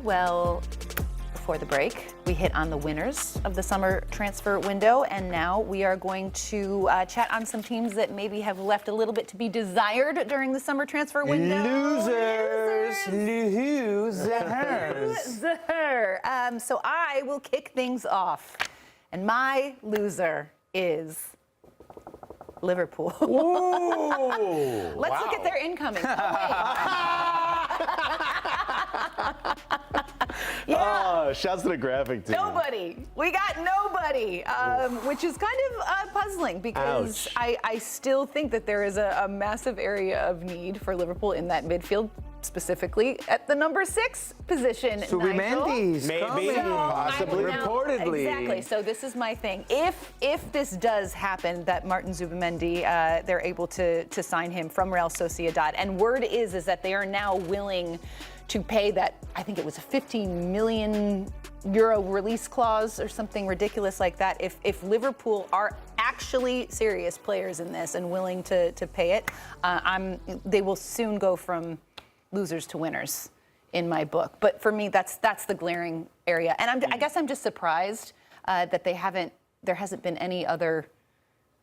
Well, before the break, we hit on the winners of the summer transfer window, and now we are going to chat on some teams that maybe have left a little bit to be desired during the summer transfer window. Losers. So I will kick things off, and my loser is Liverpool. Let's look at their incoming. Oh, shouts to the graphic team. Nobody. We got nobody, which is kind of puzzling because I still think that there is a massive area of need for Liverpool in that midfield, specifically at the number 6 position. Zubimendi's Maybe, possibly. Reportedly. Exactly. So this is my thing. If this does happen, that Martin Zubimendi, they're able to sign him from Real Sociedad, and word is that they are now willing to pay that, I think it was a 15 million euro release clause or something ridiculous like that. If Liverpool are actually serious players in this and willing to pay it, they will soon go from losers to winners in my book. But for me, that's the glaring area. And I guess I'm just surprised that there hasn't been any other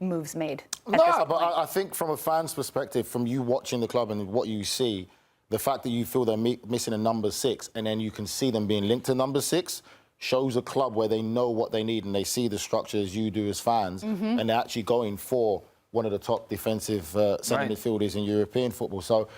moves made. No, but I think from a fan's perspective, from you watching the club and what you see, the fact that you feel they're missing a number 6 and then you can see them being linked to number 6 shows a club where they know what they need and they see the structure as you do as fans, and they're actually going for one of the top defensive centre midfielders in European football. So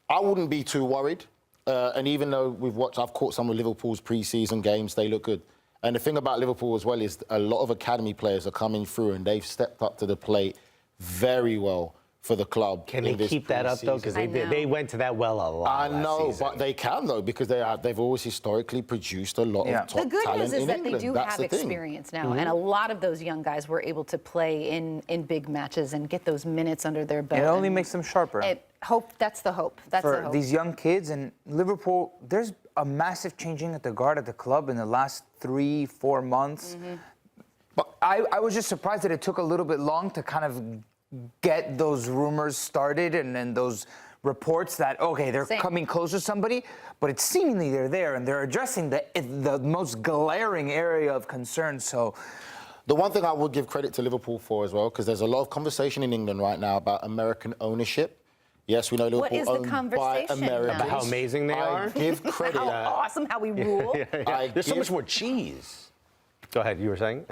I wouldn't be too worried. And even though I've caught some of Liverpool's pre-season games, they look good. And the thing about Liverpool as well is a lot of academy players are coming through and they've stepped up to the plate very well for the club. Can they keep that up, though? Because they went to that well a lot. I know, but they can, though, because they've always historically produced a lot of top talent in England. The good news is that they do That's have experience now, and a lot of those young guys were able to play in big matches and get those minutes under their belt. It only makes them sharper. That's the hope. That's for the hope. These young kids. And Liverpool, there's a massive changing at the guard at the club in the last 3-4 months. But I was just surprised that it took a little bit long to kind of get those rumors started and then those reports that, okay, they're coming close to somebody, but it's seemingly they're there and they're addressing the most glaring area of concern. So the one thing I would give credit to Liverpool for as well, because there's a lot of conversation in England right now about American ownership. Yes, we know Liverpool owned by Americans. How amazing they are. I give credit. How awesome, how we rule. There's so much more cheese. Go ahead, you were saying?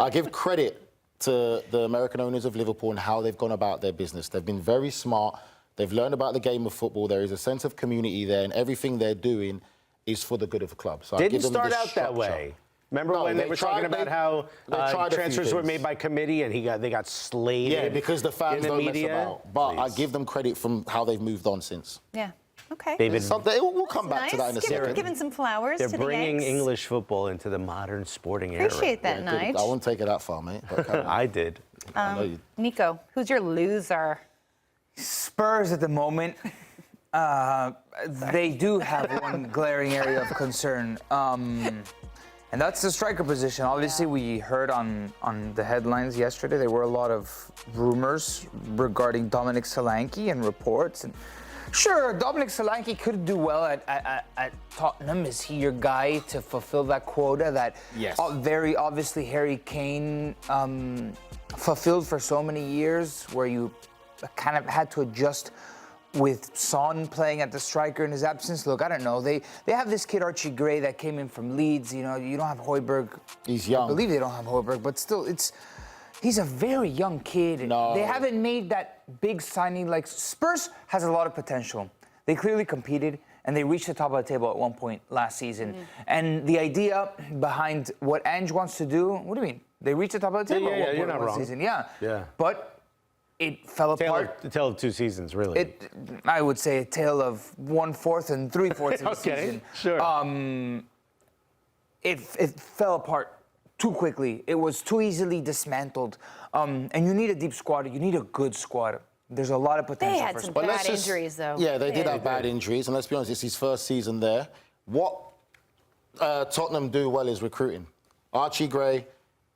I give credit to the American owners of Liverpool and how they've gone about their business. They've been very smart. They've learned about the game of football. There is a sense of community there, and everything they're doing is for the good of the club. So Didn't start out that way. Remember when they were talking about how transfers were made by committee and they got slated? Yeah, because the fans don't mess about. But I Please. give them credit from how they've moved on since. Yeah. Okay. We'll come back to that in a second. Giving some flowers to the They're bringing Yanks. English football into the modern sporting era. Appreciate that, Nigel. I wouldn't take it that far, mate. But I did. I know you. Nico, who's your loser? Spurs at the moment, they do have one glaring area of concern. And that's the striker position. Obviously, we heard on the headlines yesterday, there were a lot of rumors regarding Dominic Solanke and reports. And sure, Dominic Solanke could do well at Tottenham. Is he your guy to fulfill that quota that very obviously Harry Kane fulfilled for so many years, where you kind of had to adjust with Son playing at the striker in his absence? Look, I don't know. They have this kid, Archie Gray, that came in from Leeds. You know, you don't have Højbjerg. He's young. I believe they don't have Højbjerg, but still, he's a very young kid. No. They haven't made that big signing. Like, Spurs has a lot of potential. They clearly competed, and they reached the top of the table at one point last season. And the idea behind what Ange wants to do, what do you mean? They reached the top of the table at one point last season. Yeah. But it fell apart. The tale of two seasons, really. I would say a tale of 1/4 and 3/4 of the season. Sure. It fell apart too quickly. It was too easily dismantled. And you need a deep squad. You need a good squad. There's a lot of potential. They had some bad injuries, though. Yeah, they did have bad injuries. And let's be honest, it's his first season there. What Tottenham do well is recruiting. Archie Gray,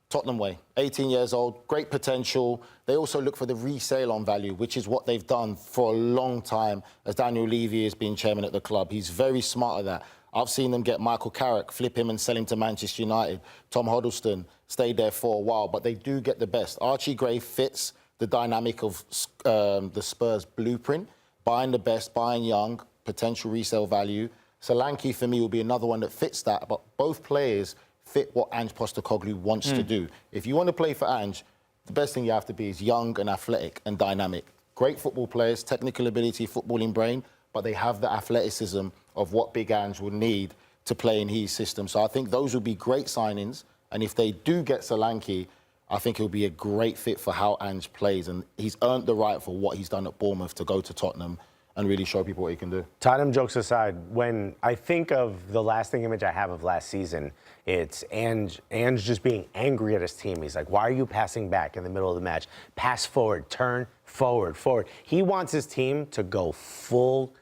Tottenham way, 18 years old, great potential. They also look for the resale on value, which is what they've done for a long time as Daniel Levy has been chairman at the club. He's very smart at that. I've seen them get Michael Carrick, flip him and sell him to Manchester United. Tom Huddleston stayed there for a while, but they do get the best. Archie Gray fits the dynamic of the Spurs blueprint, buying the best, buying young, potential resale value. Solanke, for me, will be another one that fits that, but both players fit what Ange Postecoglou wants to do. If you want to play for Ange, the best thing you have to be is young and athletic and dynamic. Great football players, technical ability, footballing brain, but they have the athleticism of what Big Ange will need to play in his system. So I think those would be great signings. And if they do get Solanke, I think he'll be a great fit for how Ange plays. And he's earned the right for what he's done at Bournemouth to go to Tottenham and really show people what he can do. Tottenham jokes aside, when I think of the lasting image I have of last season, it's Ange just being angry at his team. He's like, why are you passing back in the middle of the match? Pass forward, turn forward. He wants his team to go full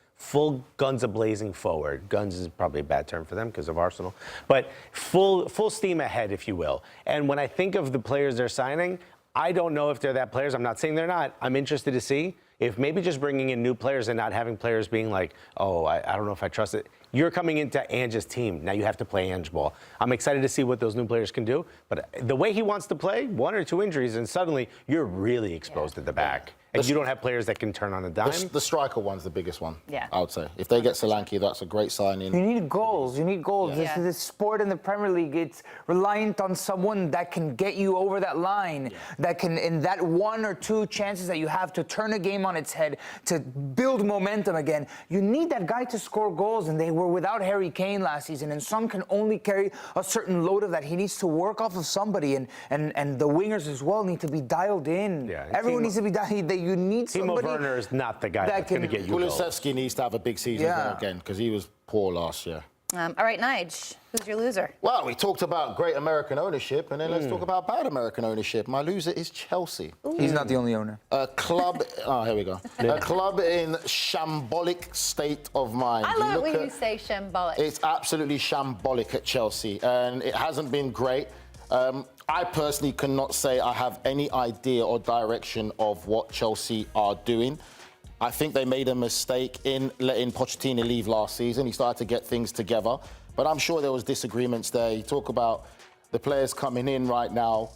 guns a-blazing forward. Guns is probably a bad term for them because of Arsenal. But full steam ahead, if you will. And when I think of the players they're signing, I don't know if they're that players. I'm not saying they're not. I'm interested to see if maybe just bringing in new players and not having players being like, oh, I don't know if I trust it. You're coming into Ange's team. Now you have to play Ange ball. I'm excited to see what those new players can do. But the way he wants to play, 1 or 2 injuries, and suddenly you're really exposed at the back. And you don't have players that can turn on a dime. The striker one's the biggest one, Yeah. I would say. If they get Solanke, that's a great signing. You need goals. Yeah. This sport in the Premier League, it's reliant on someone that can get you over that line, that can, in that 1 or 2 chances that you have to turn a game on its head, to build momentum again. You need that guy to score goals, and they were without Harry Kane last season, and Son can only carry a certain load of that. He needs to work off of somebody, and the wingers as well need to be dialed in. Yeah, Everyone needs to be dialed in. You need somebody. Timo Werner is not the guy that's going to get you goals. Kulusevski needs to have a big season again because he was poor last year. All right, Nige, who's your loser? Well, we talked about great American ownership, and then let's talk about bad American ownership. My loser is Chelsea. He's not the only owner. A club, here we go. A club in shambolic state of mind. I love it when you say shambolic. It's absolutely shambolic at Chelsea, and it hasn't been great. I personally cannot say I have any idea or direction of what Chelsea are doing. I think they made a mistake in letting Pochettino leave last season. He started to get things together, but I'm sure there was disagreements there. You talk about the players coming in right now.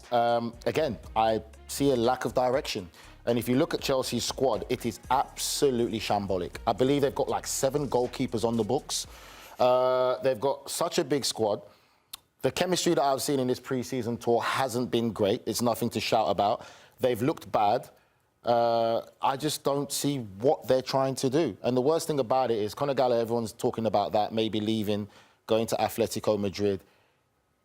Again, I see a lack of direction. And if you look at Chelsea's squad, it is absolutely shambolic. I believe they've got like 7 goalkeepers on the books. They've got such a big squad. The chemistry that I've seen in this pre-season tour hasn't been great. It's nothing to shout about. They've looked bad. I just don't see what they're trying to do. And the worst thing about it is Conor Gallagher, everyone's talking about that, maybe leaving, going to Atletico Madrid.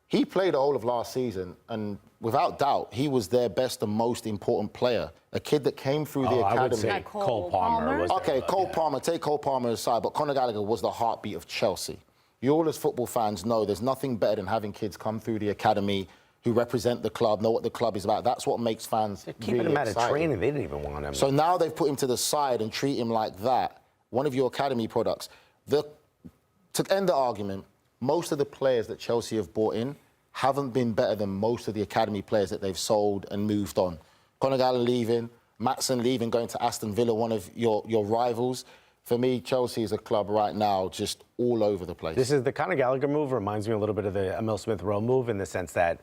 He played the whole of last season, and without doubt, he was their best and most important player. A kid that came through the academy. I would say Cole Palmer was Okay, Cole Palmer, take Cole Palmer aside, but Conor Gallagher was the heartbeat of Chelsea. You all as football fans know there's nothing better than having kids come through the academy who represent the club, know what the club is about. That's what makes fans keeping really him out excited. of training. They didn't even want him. So now they've put him to the side and treat him like that. One of your academy products. To end the argument, most of the players that Chelsea have bought in haven't been better than most of the academy players that they've sold and moved on. Conor Gallagher leaving, Maatsen leaving, going to Aston Villa, one of your rivals. For me, Chelsea is a club right now just all over the place. This is the Conor Gallagher move reminds me a little bit of the Emil Smith-Rowe move in the sense that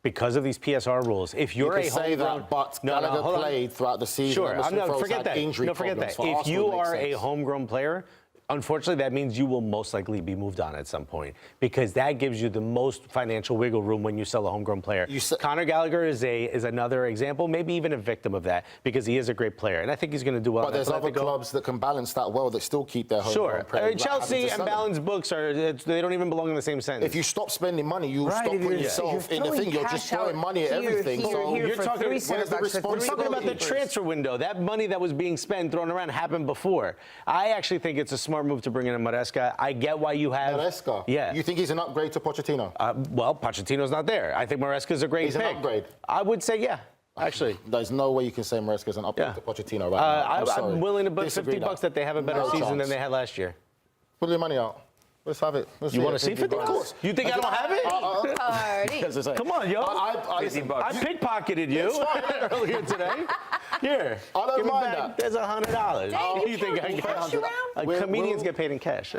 because of these PSR rules, if you're you can say that, but Gallagher played throughout the season. Sure, forget that. Forget that. If you are a homegrown player, unfortunately, that means you will most likely be moved on at some point because that gives you the most financial wiggle room when you sell a homegrown player. Conor Gallagher is another example, maybe even a victim of that because he is a great player, and I think he's going to do well. But there's other clubs that can balance that well that still keep their homegrown players. Chelsea and balanced books they don't even belong in the same sentence. If you stop spending money, you stop putting yourself in the thing. You're just throwing money at everything. You're talking about the transfer window. That money that was being spent, thrown around, happened before. I actually think it's a smart move to bring in a Maresca. I get why you have... Maresca? Yeah. You think he's an upgrade to Pochettino? Well, Pochettino's not there. I think Maresca's a great pick. He's an upgrade? I would say, yeah, actually. There's no way you can say Maresca's an upgrade to Pochettino right now. I'm willing to bet $50 that they have a better season than they had last year. Put your money out. Let's have it. You want to see 50 Of course. You think I don't have it? Party. Come on, yo. I pickpocketed you earlier today. Here. I don't mind that. There's $100. Dang, You think I push you around? Comedians get paid in cash.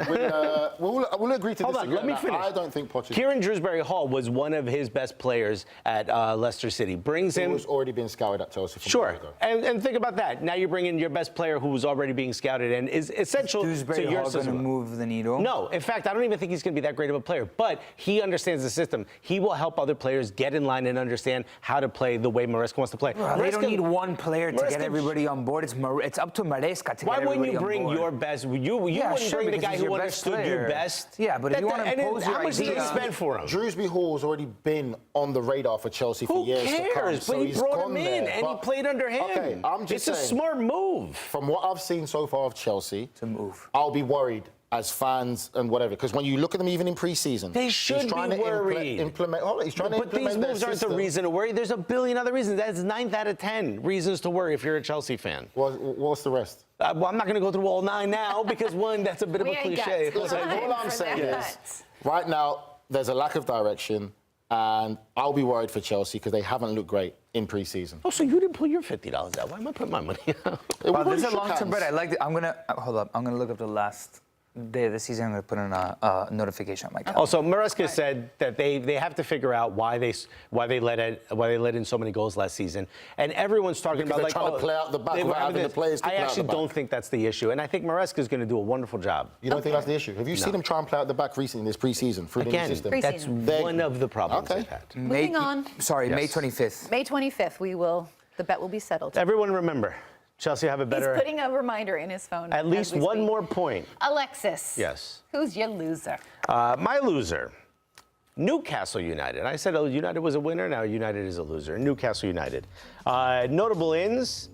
We'll agree to Hold on, disagree. let me finish. I don't think Pochettino. Kieran Drewsbury Hall was one of his best players at Leicester City. Brings him. Who's already been scouted at Chelsea. From Sure, a while ago. and think about that. Now you're bringing your best player who was already being scouted and is essential to Dewsbury your Hall going to system. move the needle? No, in fact, I don't even think he's going to be that great of a player, but he understands the system. He will help other players get in line and understand how to play the way Maresca wants to play. Well, they don't need one player to Maresca- get everybody on board. It's up to Maresca to Why get everybody wouldn't you on bring board. your best? You wouldn't sure, bring the because guy he's who your best understood you player. best. Yeah, but if you want to impose your how much did they idea- spend for him? Drewsbury Hall's already been on the radar for Chelsea for Who years to come. cares? So But he he's brought gone him in there. and he But- played under him. Okay, I'm just it's a saying, smart move. From what I've seen so far of Chelsea, To move. I'll be worried as fans and whatever, because when you look at them even in pre-season, They should he's trying be to worried. He's trying to But these implement their moves aren't the system. reason to worry. There's a billion other reasons. That's 9 out of 10 reasons to worry if you're a Chelsea fan. What's the rest? Well, I'm not going to go through all 9 now because, one, that's a bit of a We ain't got cliche. time Listen, all I'm for saying that. is, right now, there's a lack of direction, and I'll be worried for Chelsea because they haven't looked great in pre-season. Oh, so you didn't pull your $50 out. Why am I putting my money out? Wow, this is a shook long-term hands. bet. I like it. I'm gonna hold up. I'm gonna look up the last day of the season. I'm gonna put in a notification on my calendar. Also, Maresca said that they have to figure out why they let in so many goals last season, and everyone's talking Because about they're trying to play out the back they were without having having the players to I play out actually the back. don't think that's the issue, and I think Maresca is going to do a wonderful job. You don't think that's the issue? Have you seen them try and play out the back recently in this pre-season through the new Again, system? that's Preseason. one of the problems Okay. they've had. Moving on. Sorry, May Yes. 25th. May 25th, the bet will be settled. Everyone remember, Chelsea have a He's better, putting a reminder in his phone. at as least we one speak. more point. Alexis. Yes. Who's your loser? My loser, Newcastle United. I said United was a winner, now United is a loser. Newcastle United. Notable ins,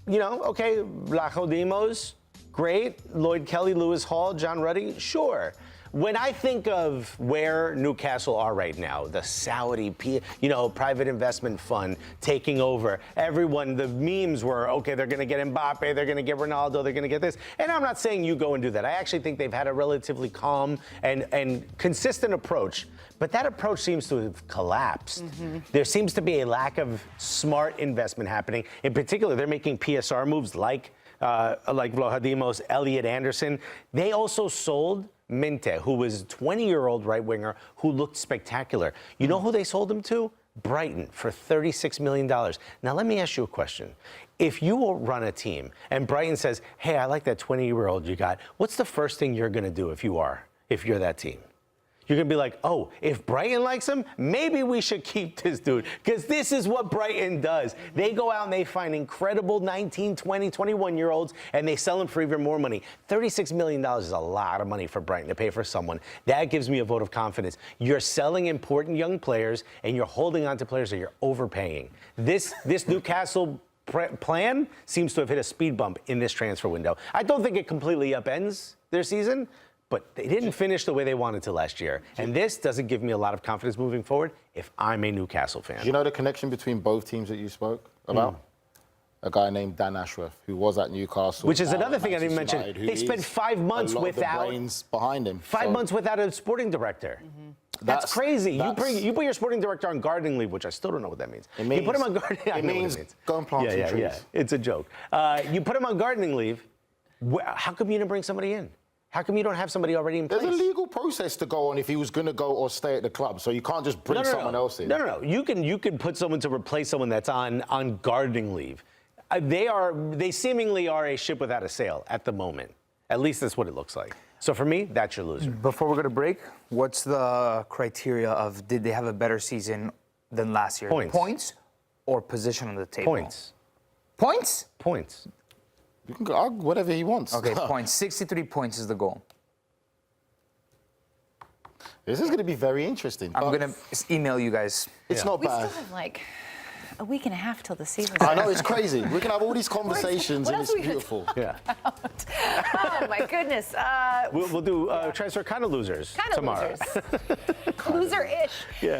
okay, Lacodimos, great. Lloyd Kelly, Lewis Hall, John Ruddy, sure. When I think of where Newcastle are right now, the Saudi, private investment fund taking over, everyone, the memes were, okay, they're going to get Mbappe, they're going to get Ronaldo, they're going to get this. And I'm not saying you go and do that. I actually think they've had a relatively calm and consistent approach. But that approach seems to have collapsed. There seems to be a lack of smart investment happening. In particular, they're making PSR moves like Vlahodimos, Elliot Anderson. They also sold Minte, who was a 20-year-old right winger who looked spectacular. You know who they sold him to? Brighton for $36 million. Now, let me ask you a question. If you will run a team and Brighton says, hey, I like that 20-year-old you got, what's the first thing you're going to do if you're that team? You're going to be like, oh, if Brighton likes him, maybe we should keep this dude. Because this is what Brighton does. They go out and they find incredible 19, 20, 21-year-olds, and they sell them for even more money. $36 million is a lot of money for Brighton to pay for someone. That gives me a vote of confidence. You're selling important young players, and you're holding on to players that you're overpaying. This Newcastle plan seems to have hit a speed bump in this transfer window. I don't think it completely upends their season, but they didn't finish the way they wanted to last year. And this doesn't give me a lot of confidence moving forward if I'm a Newcastle fan. Do you know the connection between both teams that you spoke about? A guy named Dan Ashworth, who was at Newcastle. Which is now another at thing I didn't Manchester mention. United, They spent who is 5 months a lot without- of the brains behind him. 5 months without a sporting director. That's crazy. You put your sporting director on gardening leave, which I still don't know what that means. It means, you put him on gardening. I it know what means it means. go and plant some trees. Yeah, it's a joke. You put him on gardening leave. How come you didn't bring somebody in? How come you don't have somebody already in place? There's a legal process to go on if he was going to go or stay at the club, so you can't just bring someone else in. No. You can put someone to replace someone that's on gardening leave. They seemingly are a ship without a sail at the moment. At least that's what it looks like. So for me, that's your loser. Before we go to break, what's the criteria of did they have a better season than last year? Points or position on the table? Points. You can go whatever he wants. Okay, points. 63 points is the goal. This is going to be very interesting. I'm going to email you guys. It's not We bad. still have like a week and a half till the season. I know, it's crazy. We can have all these conversations what and else it's we could- beautiful. Yeah. Oh my goodness. We'll do transfer kind of losers Kind of tomorrow. losers. Loser-ish. Yeah.